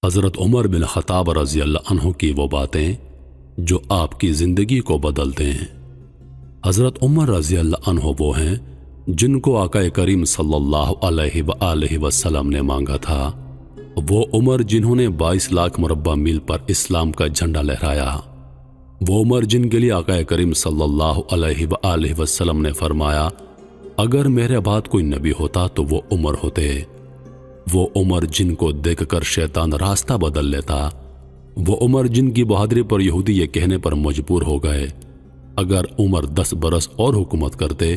حضرت عمر بن خطاب رضی اللہ عنہ کی وہ باتیں جو آپ کی زندگی کو بدل دیں۔ حضرت عمر رضی اللہ عنہ وہ ہیں جن کو آقا کریم صلی اللہ علیہ وآلہ وسلم نے مانگا تھا۔ وہ عمر جنہوں نے 22 لاکھ مربع میل پر اسلام کا جھنڈا لہرایا۔ وہ عمر جن کے لیے آقا کریم صلی اللہ علیہ وآلہ وسلم نے فرمایا اگر میرے بعد کوئی نبی ہوتا تو وہ عمر ہوتے۔ وہ عمر جن کو دیکھ کر شیطان راستہ بدل لیتا۔ وہ عمر جن کی بہادری پر یہودی یہ کہنے پر مجبور ہو گئے اگر عمر 10 برس اور حکومت کرتے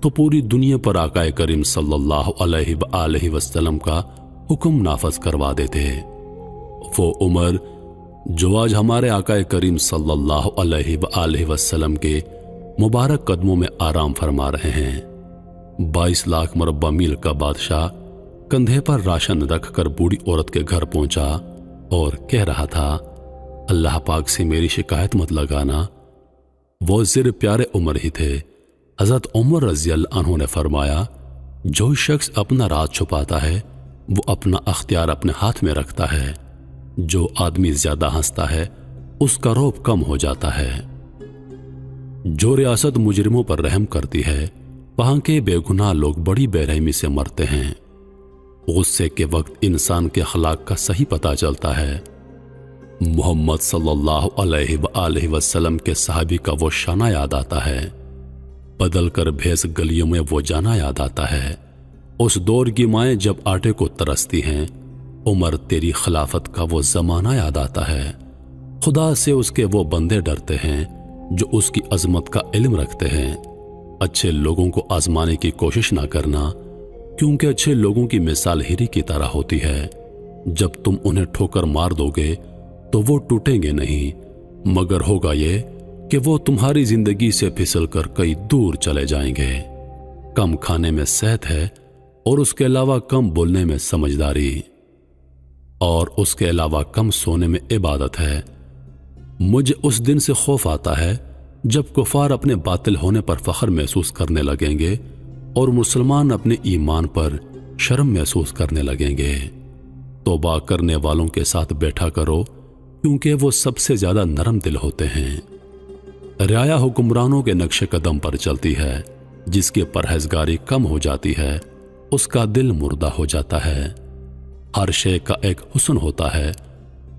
تو پوری دنیا پر آقا کریم صلی اللہ علیہ وآلہ وسلم کا حکم نافذ کروا دیتے۔ وہ عمر جو آج ہمارے آقا کریم صلی اللہ علیہ وآلہ وسلم کے مبارک قدموں میں آرام فرما رہے ہیں۔ 22 لاکھ مربع میل کا بادشاہ کندھے پر راشن رکھ کر بوڑھی عورت کے گھر پہنچا اور کہہ رہا تھا اللہ پاک سے میری شکایت مت لگانا۔ وہ زر پیارے عمر ہی تھے۔ حضرت عمر رضی اللہ عنہ نے فرمایا جو شخص اپنا راز چھپاتا ہے وہ اپنا اختیار اپنے ہاتھ میں رکھتا ہے۔ جو آدمی زیادہ ہنستا ہے اس کا رعب کم ہو جاتا ہے۔ جو ریاست مجرموں پر رحم کرتی ہے وہاں کے بے گناہ لوگ بڑی بے رحمی سے مرتے ہیں۔ غصے کے وقت انسان کے اخلاق کا صحیح پتہ چلتا ہے۔ محمد صلی اللہ علیہ وآلہ وسلم کے صحابی کا وہ شانہ یاد آتا ہے۔ بدل کر بھیس گلیوں میں وہ جانا یاد آتا ہے۔ اس دور کی مائیں جب آٹے کو ترستی ہیں عمر تیری خلافت کا وہ زمانہ یاد آتا ہے۔ خدا سے اس کے وہ بندے ڈرتے ہیں جو اس کی عظمت کا علم رکھتے ہیں۔ اچھے لوگوں کو آزمانے کی کوشش نہ کرنا کیونکہ اچھے لوگوں کی مثال ہیرے کی طرح ہوتی ہے۔ جب تم انہیں ٹھوکر مار دو گے تو وہ ٹوٹیں گے نہیں مگر ہوگا یہ کہ وہ تمہاری زندگی سے پھسل کر کئی دور چلے جائیں گے۔ کم کھانے میں صحت ہے اور اس کے علاوہ کم بولنے میں سمجھداری اور اس کے علاوہ کم سونے میں عبادت ہے۔ مجھے اس دن سے خوف آتا ہے جب کفار اپنے باطل ہونے پر فخر محسوس کرنے لگیں گے اور مسلمان اپنے ایمان پر شرم محسوس کرنے لگیں گے۔ توبہ کرنے والوں کے ساتھ بیٹھا کرو کیونکہ وہ سب سے زیادہ نرم دل ہوتے ہیں۔ رعایا حکمرانوں کے نقش قدم پر چلتی ہے۔ جس کی پرہیزگاری کم ہو جاتی ہے اس کا دل مردہ ہو جاتا ہے۔ ہر شے کا ایک حسن ہوتا ہے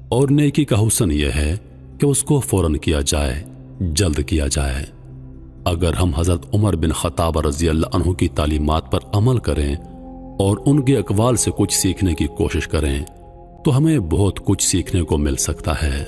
اور نیکی کا حسن یہ ہے کہ اس کو فوراً کیا جائے، جلد کیا جائے۔ اگر ہم حضرت عمر بن خطاب رضی اللہ عنہ کی تعلیمات پر عمل کریں اور ان کے اقوال سے کچھ سیکھنے کی کوشش کریں تو ہمیں بہت کچھ سیکھنے کو مل سکتا ہے۔